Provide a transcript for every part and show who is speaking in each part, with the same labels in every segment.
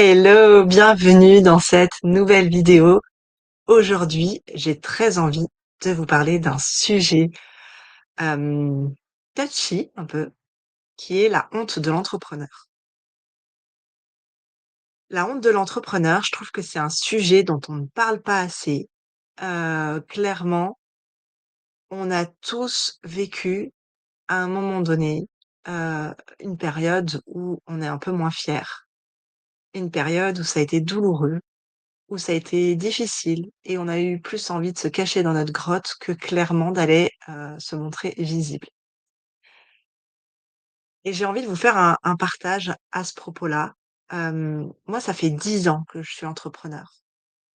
Speaker 1: Hello, bienvenue dans cette nouvelle vidéo. Aujourd'hui, j'ai très envie de vous parler d'un sujet euh, touchy un peu, qui est la honte de l'entrepreneur. La honte de l'entrepreneur, je trouve que c'est un sujet dont on ne parle pas assez. Clairement, on a tous vécu à un moment donné une période où on est un peu moins fier, une période où ça a été douloureux, où ça a été difficile et on a eu plus envie de se cacher dans notre grotte que clairement d'aller, se montrer visible. Et j'ai envie de vous faire un partage à ce propos-là. Moi, ça fait 10 ans que je suis entrepreneur.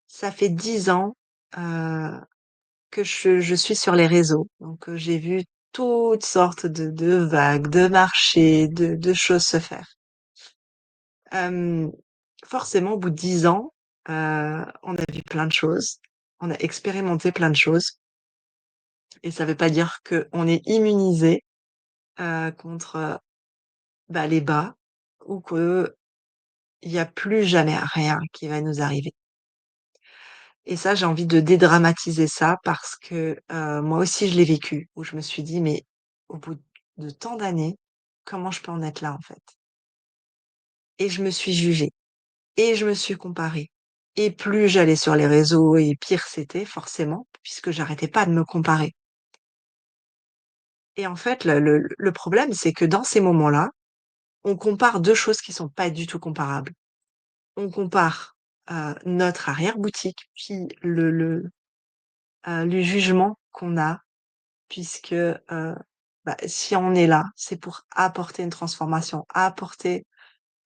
Speaker 1: Ça fait 10 ans, heu, que je suis sur les réseaux. Donc, j'ai vu toutes sortes de vagues, de marchés, de choses se faire. Hem, Forcément, au bout de 10 ans, on a vu plein de choses, on a expérimenté plein de choses. Et ça veut pas dire qu'on est immunisé, contre, bah, les bas ou qu'il y a plus jamais rien qui va nous arriver. Et ça, j'ai envie de dédramatiser ça parce que, moi aussi je l'ai vécu, où je me suis dit: «Mais au bout de tant d'années, comment je peux en être là, en fait?» Et je me suis jugée et je me suis comparée et plus j'allais sur les réseaux et pire c'était forcément, puisque j'arrêtais pas de me comparer. Et en fait, le problème, c'est que dans ces moments-là, on compare 2 choses qui sont pas du tout comparables. On compare, notre arrière-boutique, puis le jugement qu'on a puisque, bah, si on est là, c'est pour apporter une transformation, apporter,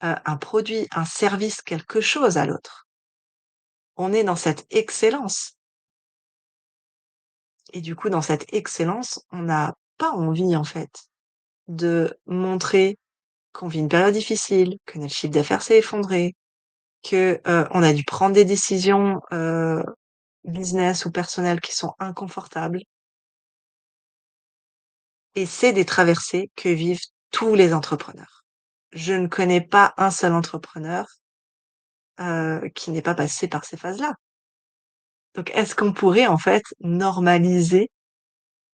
Speaker 1: un produit, un service, quelque chose à l'autre. On est dans cette excellence et du coup, dans cette excellence, on n'a pas envie, en fait, de montrer qu'on vit une période difficile, que notre chiffre d'affaires s'est effondré, que, on a dû prendre des décisions, business ou personnelles qui sont inconfortables et c'est des traversées que vivent tous les entrepreneurs. Je ne connais pas un seul entrepreneur, qui n'est pas passé par ces phases-là. Donc est-ce qu'on pourrait en fait normaliser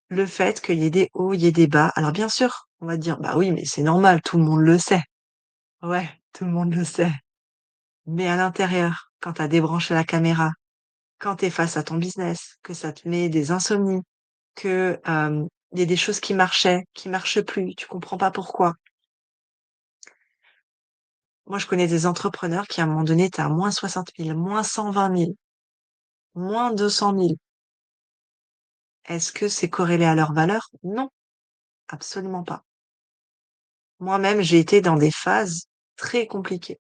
Speaker 1: le fait qu'il y ait des hauts, il y ait des bas? Alors bien sûr, on va dire: «Bah oui, mais c'est normal, tout le monde le sait». Ouais, tout le monde le sait. Mais à l'intérieur, quand tu as débranché la caméra, quand tu es face à ton business, que ça te met des insomnies, que, il y a des choses qui marchaient, qui marchent plus, tu comprends pas pourquoi. Moi, je connais des entrepreneurs qui, à un moment donné, étaient à -60 000, -120 000, -200 000. Est-ce que c'est corrélé à leur valeur? Non, absolument pas. Moi-même, j'ai été dans des phases très compliquées.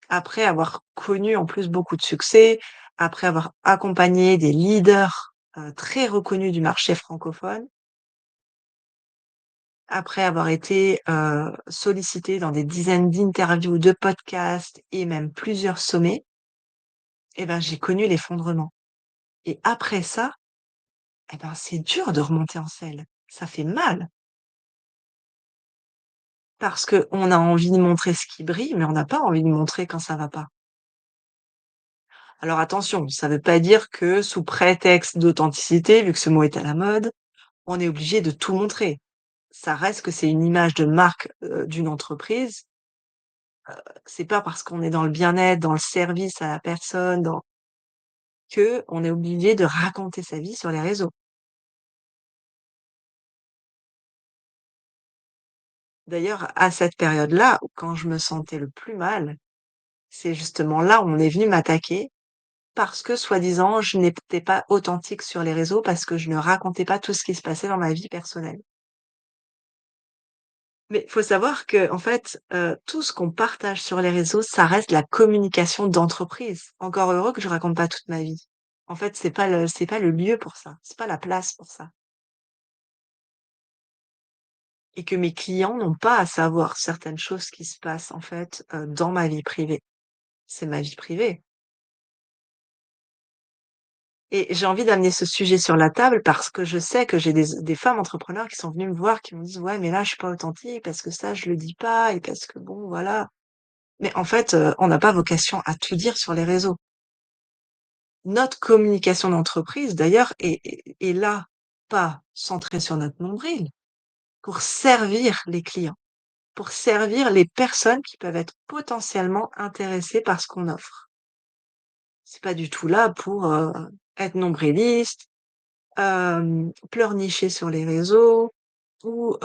Speaker 1: Après avoir connu en plus beaucoup de succès, après avoir accompagné des leaders, très reconnus du marché francophone, après avoir été, sollicitée dans des dizaines d'interviews, de podcasts et même plusieurs sommets, et ben, j'ai connu l'effondrement. Et après ça, et ben, c'est dur de remonter en selle. Ça fait mal parce qu'on a envie de montrer ce qui brille, mais on n'a pas envie de montrer quand ça va pas. Alors attention, ça veut pas dire que sous prétexte d'authenticité, vu que ce mot est à la mode, on est obligé de tout montrer. Ça reste que c'est une image de marque, d'une entreprise. C'est pas parce qu'on est dans le bien-être, dans le service à la personne, dans qu'on est obligé de raconter sa vie sur les réseaux. D'ailleurs, à cette période-là, quand je me sentais le plus mal, c'est justement là où on est venu m'attaquer parce que soi-disant, je n'étais pas authentique sur les réseaux, parce que je ne racontais pas tout ce qui se passait dans ma vie personnelle. Mais il faut savoir que en fait, tout ce qu'on partage sur les réseaux, ça reste la communication d'entreprise. Encore heureux que je raconte pas toute ma vie. En fait, c'est pas le lieu pour ça, c'est pas la place pour ça et que mes clients n'ont pas à savoir certaines choses qui se passent en fait, dans ma vie privée. C'est ma vie privée. Et j'ai envie d'amener ce sujet sur la table parce que je sais que j'ai des femmes entrepreneurs qui sont venues me voir, qui me disent: «Ouais, mais là, je suis pas authentique parce que ça, je le dis pas et parce que bon, voilà». Mais en fait, on n'a pas vocation à tout dire sur les réseaux. Notre communication d'entreprise d'ailleurs est là, pas centrée sur notre nombril, pour servir les clients, pour servir les personnes qui peuvent être potentiellement intéressées par ce qu'on offre. C'est pas du tout là pour, être nombriliste, pleurnicher sur les réseaux ou,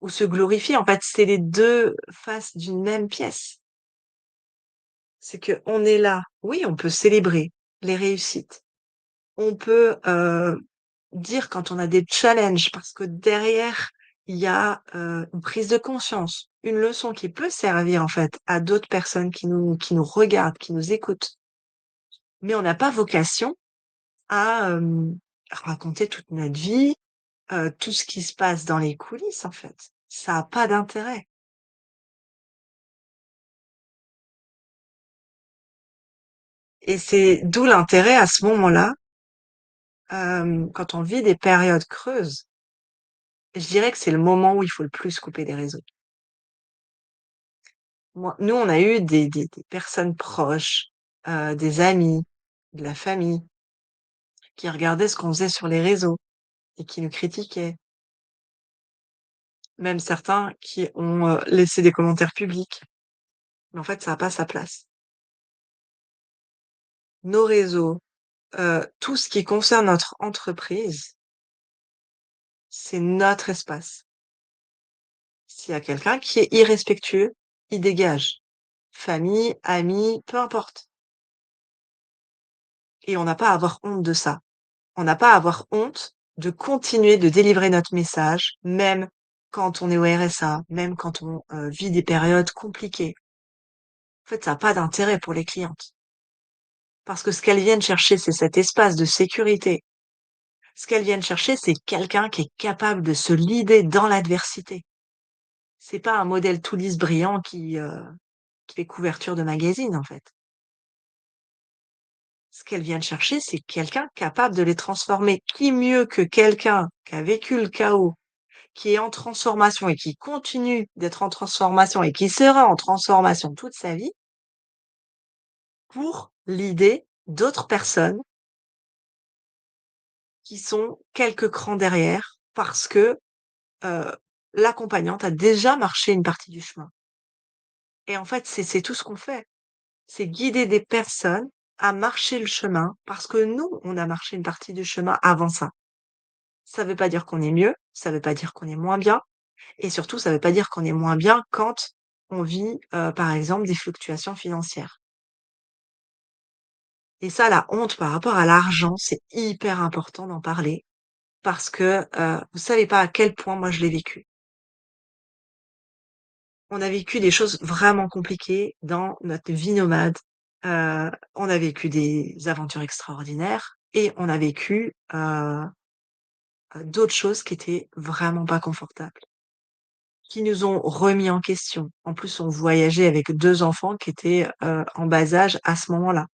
Speaker 1: ou se glorifier. En fait, c'est les 2 faces d'une même pièce. C'est qu'on est là, oui, on peut célébrer les réussites. On peut, dire quand on a des challenges parce que derrière, il y a, une prise de conscience, une leçon qui peut servir en fait à d'autres personnes qui nous regardent, qui nous écoutent. Mais on n'a pas vocation à, raconter toute notre vie, tout ce qui se passe dans les coulisses en fait. Ça a pas d'intérêt et c'est d'où l'intérêt à ce moment-là, quand on vit des périodes creuses, je dirais que c'est le moment où il faut le plus couper les réseaux. Moi nous, on a eu des personnes proches, des amis, de la famille, qui regardaient ce qu'on faisait sur les réseaux et qui nous critiquaient. Même certains qui ont, laissé des commentaires publics. Mais en fait, ça a pas sa place. Nos réseaux, tout ce qui concerne notre entreprise, c'est notre espace. S'il y a quelqu'un qui est irrespectueux, il dégage. Famille, amis, peu importe. Et on n'a pas à avoir honte de ça. On n'a pas à avoir honte de continuer de délivrer notre message, même quand on est au RSA, même quand on, vit des périodes compliquées. En fait, ça a pas d'intérêt pour les clientes. Parce que ce qu'elles viennent chercher, c'est cet espace de sécurité. Ce qu'elles viennent chercher, c'est quelqu'un qui est capable de se leader dans l'adversité. C'est pas un modèle tout lisse brillant qui fait couverture de magazine, en fait. Ce qu'elles viennent chercher, c'est quelqu'un capable de les transformer. Qui mieux que quelqu'un qui a vécu le chaos, qui est en transformation et qui continue d'être en transformation et qui sera en transformation toute sa vie pour l'idée d'autres personnes qui sont quelques crans derrière parce que, heu, l'accompagnante a déjà marché une partie du chemin et en fait, c'est tout ce qu'on fait. C'est guider des personnes à marcher le chemin parce que nous, on a marché une partie du chemin avant ça. Ça veut pas dire qu'on est mieux, ça veut pas dire qu'on est moins bien et surtout, ça veut pas dire qu'on est moins bien quand on vit, par exemple, des fluctuations financières. Et ça, la honte par rapport à l'argent, c'est hyper important d'en parler parce que, vous savez pas à quel point moi je l'ai vécu. On a vécu des choses vraiment compliquées dans notre vie nomade. On a vécu des aventures extraordinaires et on a vécu, d'autres choses qui étaient vraiment pas confortables, qui nous ont remis en question. En plus, on voyageait avec 2 enfants qui étaient, en bas âge à ce moment-là.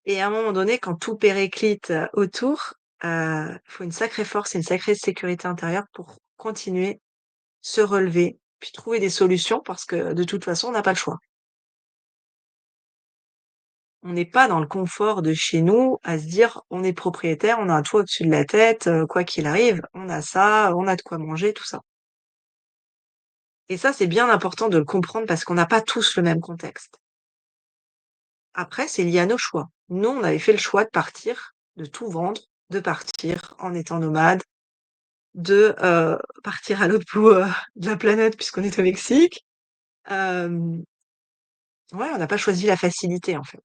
Speaker 1: Et à un moment donné, quand tout périclite, autour, faut une sacrée force et une sacrée sécurité intérieure pour continuer, se relever, puis trouver des solutions parce que de toute façon, on n'a pas le choix. On n'est pas dans le confort de chez nous à se dire: «On est propriétaire, on a un toit au-dessus de la tête, quoi qu'il arrive, on a ça, on a de quoi manger», tout ça. Et ça, c'est bien important de le comprendre parce qu'on n'a pas tous le même contexte. Après, c'est lié à nos choix. Nous, on avait fait le choix de partir, de tout vendre, de partir en étant nomade, de, partir à l'autre bout, de la planète puisqu'on est au Mexique. Hem, ouais, on n'a pas choisi la facilité, en fait.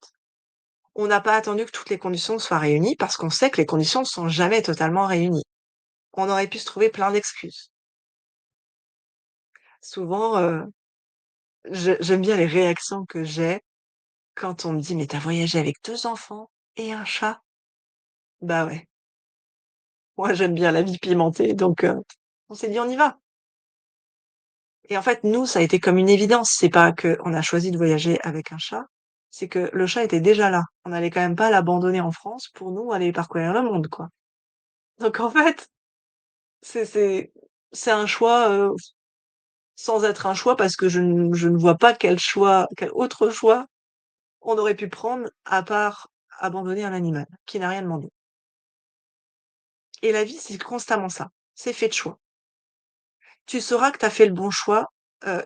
Speaker 1: On n'a pas attendu que toutes les conditions soient réunies parce qu'on sait que les conditions ne sont jamais totalement réunies. On aurait pu se trouver plein d'excuses. Souvent, j'aime bien les réactions que j'ai quand on me dit: «Mais tu as voyagé avec 2 enfants et un chat?» Bah, ouais, moi j'aime bien la vie pimentée donc on s'est dit: «On y va» et en fait, nous, ça a été comme une évidence. C'est pas qu'on a choisi de voyager avec un chat, c'est que le chat était déjà là. On allait quand même pas l'abandonner en France pour nous aller parcourir le monde, quoi. Donc en fait, c'est C'est un choix, sans être un choix parce que je ne vois pas quel autre choix on aurait pu prendre à part abandonner un animal qui n'a rien demandé. Et la vie, c'est constamment ça, c'est fait de choix. Tu sauras que tu as fait le bon choix,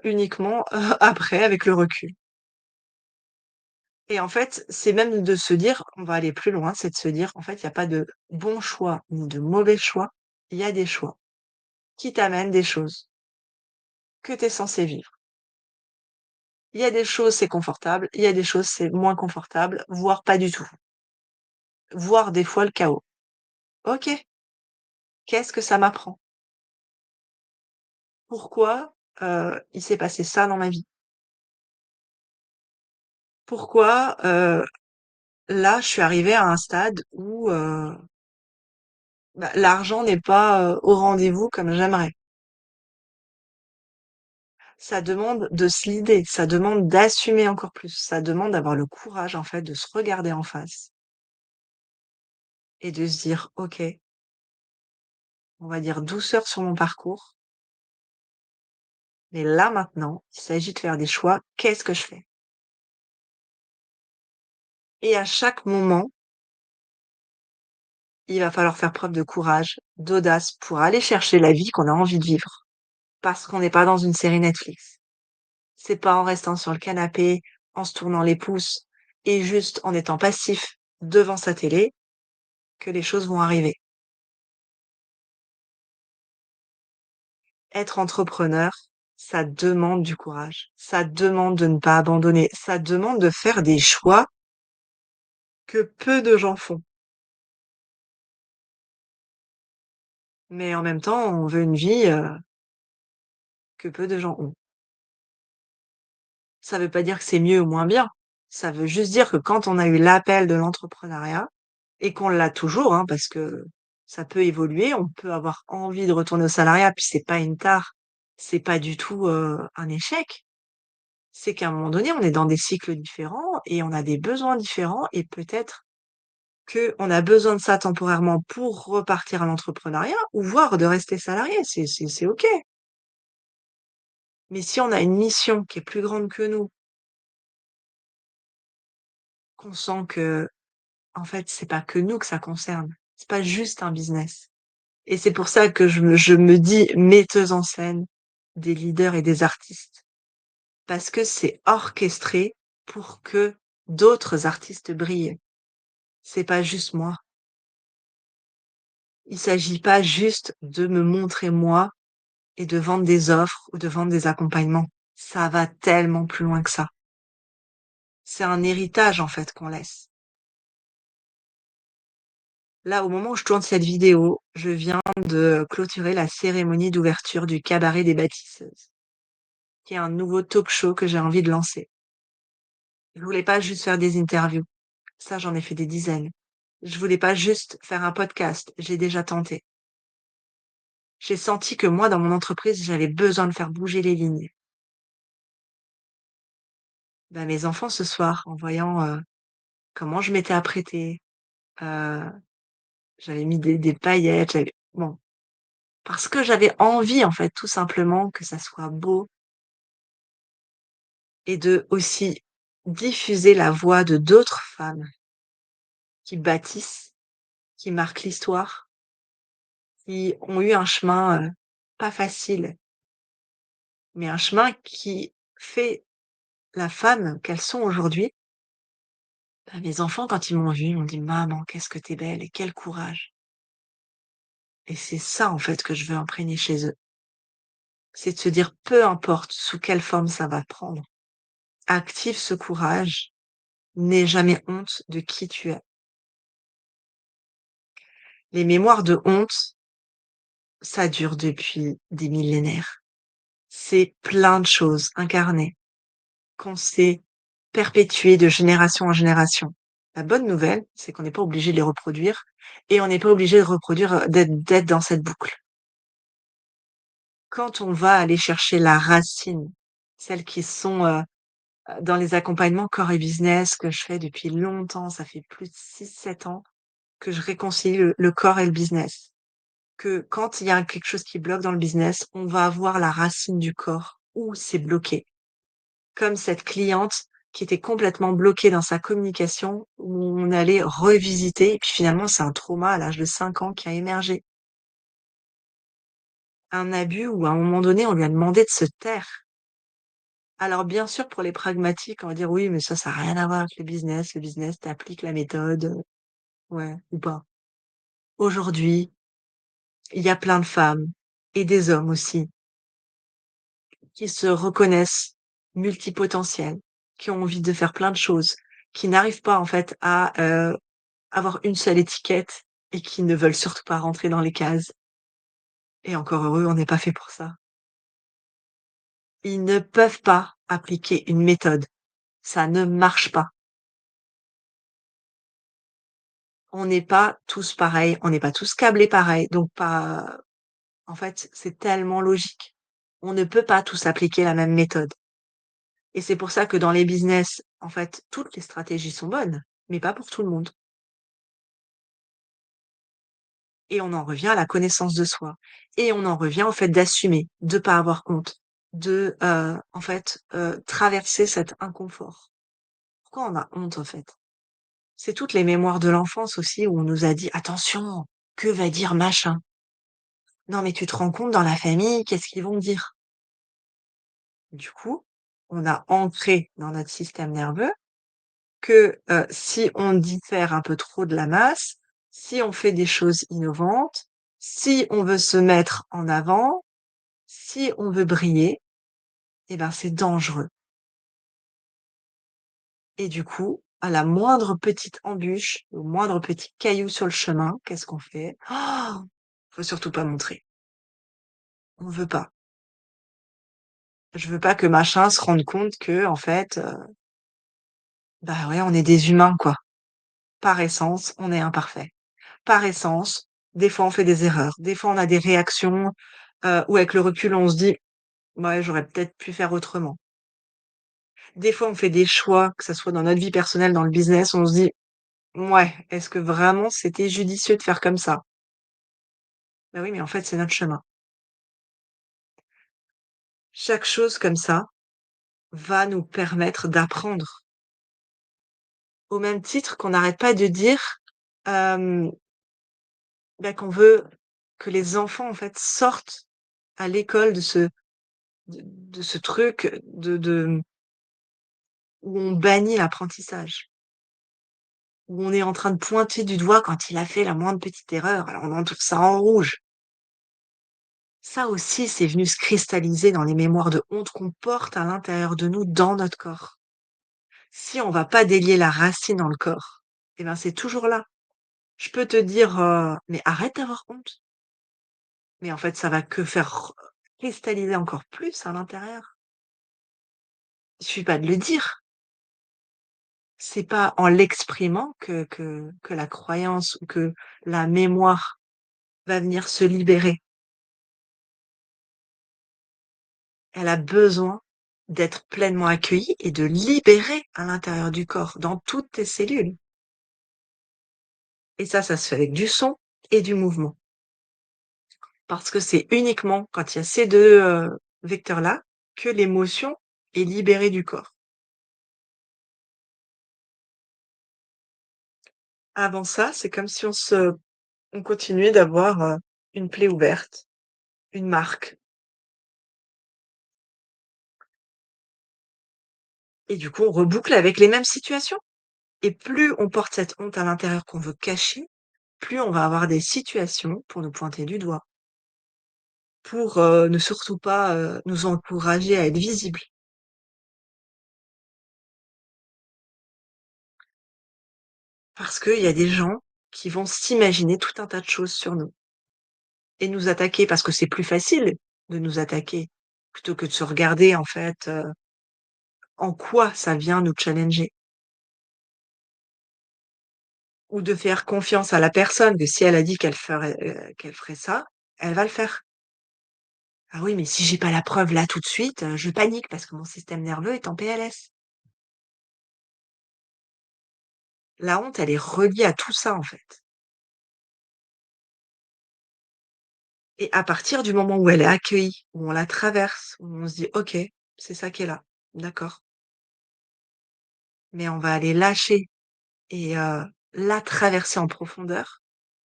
Speaker 1: uniquement, après avec le recul. Et en fait, c'est même de se dire on va aller plus loin, c'est de se dire: «En fait, il y a pas de bon choix ni de mauvais choix, il y a des choix qui t'amènent des choses que tu es censé vivre». Il y a des choses, c'est confortable, il y a des choses, c'est moins confortable, voire pas du tout, voire des fois le chaos. OK, qu'est-ce que ça m'apprend? Pourquoi, il s'est passé ça dans ma vie? Pourquoi, là, je suis arrivée à un stade où, bah, l'argent n'est pas, au rendez-vous comme j'aimerais. Ça demande de se leader, ça demande d'assumer encore plus, ça demande d'avoir le courage, en fait, de se regarder en face et de se dire: «OK, on va dire douceur sur mon parcours, mais là, maintenant, il s'agit de faire des choix. Qu'est-ce que je fais?» Et à chaque moment, il va falloir faire preuve de courage, d'audace pour aller chercher la vie qu'on a envie de vivre. Parce qu'on n'est pas dans une série Netflix. C'est pas en restant sur le canapé, en se tournant les pouces et juste en étant passif devant sa télé que les choses vont arriver. Être entrepreneur, ça demande du courage, ça demande de ne pas abandonner, ça demande de faire des choix que peu de gens font. Mais en même temps, on veut une vie, que peu de gens ont. Ça veut pas dire que c'est mieux ou moins bien. Ça veut juste dire que quand on a eu l'appel de l'entrepreneuriat et qu'on l'a toujours, hein, parce que ça peut évoluer, on peut avoir envie de retourner au salariat, puis c'est pas une tare, c'est pas du tout, un échec. C'est qu'à un moment donné, on est dans des cycles différents et on a des besoins différents et peut-être qu'on a besoin de ça temporairement pour repartir à l'entrepreneuriat ou voire de rester salarié, c'est OK. Mais si on a une mission qui est plus grande que nous, qu'on sent que en fait, c'est pas que nous que ça concerne. C'est pas juste un business et c'est pour ça que je me dis metteuse en scène des leaders et des artistes parce que c'est orchestré pour que d'autres artistes brillent. C'est pas juste moi. Il s'agit pas juste de me montrer moi et de vendre des offres ou de vendre des accompagnements. Ça va tellement plus loin que ça. C'est un héritage, en fait, qu'on laisse. Là, au moment où je tourne cette vidéo, je viens de clôturer la cérémonie d'ouverture du Cabaret des Bâtisseuses, qui est un nouveau talk show que j'ai envie de lancer. Je voulais pas juste faire des interviews. Ça, j'en ai fait des dizaines. Je voulais pas juste faire un podcast. J'ai déjà tenté. J'ai senti que moi, dans mon entreprise, j'avais besoin de faire bouger les lignes. Bah, mes enfants, ce soir, en voyant, comment je m'étais apprêtée, heu, j'avais mis des paillettes, j'avais bon, parce que j'avais envie, en fait, tout simplement que ça soit beau et de aussi diffuser la voix de d'autres femmes qui bâtissent, qui marquent l'histoire, qui ont eu un chemin, pas facile, mais un chemin qui fait la femme qu'elles sont aujourd'hui. Bah, mes enfants, quand ils m'ont vue, ils m'ont dit: «Maman, qu'est-ce que tu es belle et quel courage» et c'est ça, en fait, que je veux imprégner chez eux. C'est de se dire: «Peu importe sous quelle forme ça va prendre, active ce courage, n'aie jamais honte de qui tu es». Les mémoires de honte, ça dure depuis des millénaires. C'est plein de choses incarnées qu'on s'est perpétuées de génération en génération. La bonne nouvelle, c'est qu'on n'est pas obligé de les reproduire et on n'est pas obligé de reproduire, d'être dans cette boucle. Quand on va aller chercher la racine, celles qui sont, dans les accompagnements corps et business que je fais depuis longtemps, ça fait plus de 6, 7 ans que je réconcilie le corps et le business. que quand il y a quelque chose qui bloque dans le business, on va avoir la racine du corps où c'est bloqué. Comme cette cliente qui était complètement bloquée dans sa communication, où on allait revisiter et puis finalement c'est un trauma à l'âge de 5 ans qui a émergé. Un abus où à un moment donné, on lui a demandé de se taire. Alors bien sûr, pour les pragmatiques, on va dire: «Oui, mais ça a rien à voir avec le business. Le business, tu appliques la méthode, ouais, ou pas». Aujourd'hui, il y a plein de femmes et des hommes aussi qui se reconnaissent multipotentiels, qui ont envie de faire plein de choses, qui n'arrivent pas en fait à, avoir une seule étiquette et qui ne veulent surtout pas rentrer dans les cases et encore heureux, on n'est pas fait pour ça. Ils ne peuvent pas appliquer une méthode, ça ne marche pas. On n'est pas tous pareils, on n'est pas tous câblés pareil, donc pas en fait, c'est tellement logique. On ne peut pas tous appliquer la même méthode et c'est pour ça que dans les business, en fait, toutes les stratégies sont bonnes, mais pas pour tout le monde et on en revient à la connaissance de soi et on en revient au fait d'assumer, de pas avoir honte, de, en fait, traverser cet inconfort. Pourquoi on a honte, en fait? C'est toutes les mémoires de l'enfance aussi où on nous a dit: «Attention, que va dire machin? Non mais tu te rends compte dans la famille, qu'est-ce qu'ils vont dire?» Du coup, on a ancré dans notre système nerveux que, si on diffère un peu trop de la masse, si on fait des choses innovantes, si on veut se mettre en avant, si on veut briller, et ben, c'est dangereux et du coup, à la moindre petite embûche, au moindre petit caillou sur le chemin, qu'est-ce qu'on fait? Oh, faut surtout pas montrer. On veut pas. Je veux pas que machin se rende compte que en fait, bah, ouais, on est des humains, quoi. Par essence, on est imparfait. Par essence, des fois on fait des erreurs, des fois on a des réactions, où avec le recul on se dit: «Ouais, j'aurais peut-être pu faire autrement». Des fois on fait des choix, que ça soit dans notre vie personnelle, dans le business, on se dit: «Mouais, est-ce que vraiment c'était judicieux de faire comme ça?» Bah oui, mais en fait c'est notre chemin. Chaque chose comme ça va nous permettre d'apprendre. Au même titre qu'on n'arrête pas de dire, hem, bah, qu'on veut que les enfants en fait sortent à l'école de ce truc de où on bannit l'apprentissage, où on est en train de pointer du doigt quand il a fait la moindre petite erreur, alors on entoure ça en rouge. Ça aussi, c'est venu se cristalliser dans les mémoires de honte qu'on porte à l'intérieur de nous, dans notre corps. Si on va pas délier la racine dans le corps, eh ben, c'est toujours là. Je peux te dire, «Mais arrête d'avoir honte», mais en fait, ça va que faire cristalliser encore plus à l'intérieur. Il suffit pas de le dire. C'est pas en l'exprimant que la croyance ou que la mémoire va venir se libérer. Elle a besoin d'être pleinement accueillie et de libérer à l'intérieur du corps, dans toutes tes cellules. Et ça se fait avec du son et du mouvement. Parce que c'est uniquement quand il y a ces 2 vecteurs-là que l'émotion est libérée du corps. Avant ça, c'est comme si on continuait d'avoir, une plaie ouverte, une marque et du coup, on reboucle avec les mêmes situations. Et plus on porte cette honte à l'intérieur qu'on veut cacher, plus on va avoir des situations pour nous pointer du doigt, pour, ne surtout pas, nous encourager à être visibles. Parce qu'il y a des gens qui vont s'imaginer tout un tas de choses sur nous et nous attaquer parce que c'est plus facile de nous attaquer plutôt que de se regarder en fait, en quoi ça vient nous challenger ou de faire confiance à la personne que si elle a dit qu'elle ferait ça, elle va le faire. Ah oui, mais si j'ai pas la preuve là tout de suite, je panique parce que mon système nerveux est en PLS. La honte, elle est reliée à tout ça, en fait. et à partir du moment où elle est accueillie, où on la traverse, où on se dit: «OK, c'est ça qui est là, d'accord, mais on va aller lâcher et la traverser en profondeur»,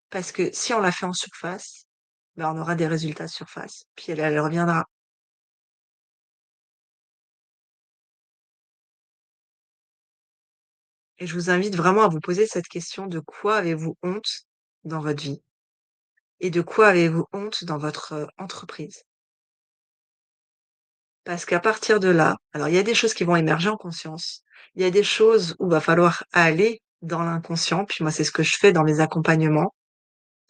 Speaker 1: parce que si on la fait en surface, ben, on aura des résultats surface, puis elle reviendra. Et je vous invite vraiment à vous poser cette question: de quoi avez-vous honte dans votre vie? Et de quoi avez-vous honte dans votre, entreprise? Parce qu'à partir de là, alors il y a des choses qui vont émerger en conscience. Il y a des choses où va falloir aller dans l'inconscient, puis moi c'est ce que je fais dans mes accompagnements,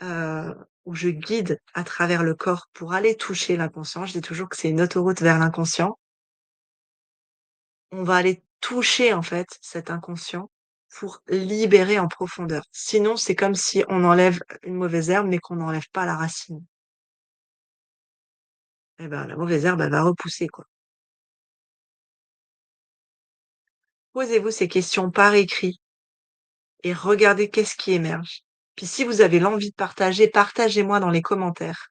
Speaker 1: où je guide à travers le corps pour aller toucher l'inconscient. Je dis toujours que c'est une autoroute vers l'inconscient. On va aller toucher en fait cet inconscient pour libérer en profondeur. Sinon, c'est comme si on enlève une mauvaise herbe, mais qu'on n'enlève pas la racine. Et ben, la mauvaise herbe, elle va repousser, quoi. Posez-vous ces questions par écrit et regardez qu'est-ce qui émerge. Puis si vous avez l'envie de partager, partagez-moi dans les commentaires.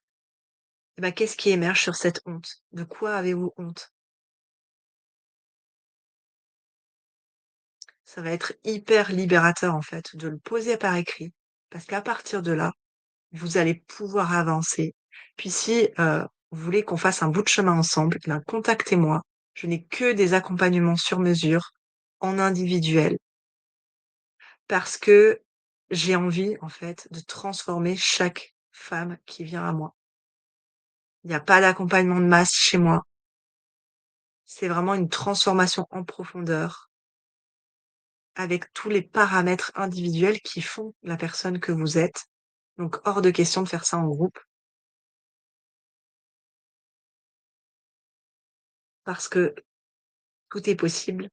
Speaker 1: Eh ben, qu'est-ce qui émerge sur cette honte? De quoi avez-vous honte? Ça va être hyper libérateur, en fait, de le poser par écrit, parce qu'à partir de là, vous allez pouvoir avancer. Puis si, vous voulez qu'on fasse un bout de chemin ensemble, eh ben, contactez-moi. Je n'ai que des accompagnements sur mesure, en individuel, parce que j'ai envie, en fait, de transformer chaque femme qui vient à moi. Il n'y a pas d'accompagnement de masse chez moi. C'est vraiment une transformation en profondeur, avec tous les paramètres individuels qui font la personne que vous êtes. Donc hors de question de faire ça en groupe, parce que tout est possible.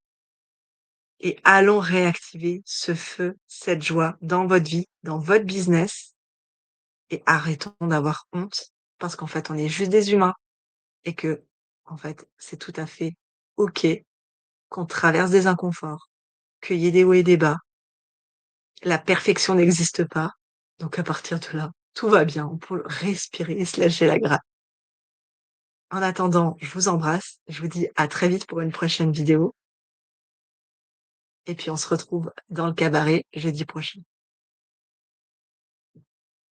Speaker 1: Et allons réactiver ce feu, cette joie dans votre vie, dans votre business et arrêtons d'avoir honte parce qu'en fait, on est juste des humains et que, en fait, c'est tout à fait OK qu'on traverse des inconforts, qu'il y ait des hauts et des bas. La perfection n'existe pas. Donc à partir de là, tout va bien. On peut respirer et se lâcher la grappe. En attendant, je vous embrasse. Je vous dis à très vite pour une prochaine vidéo et puis on se retrouve dans le cabaret jeudi prochain.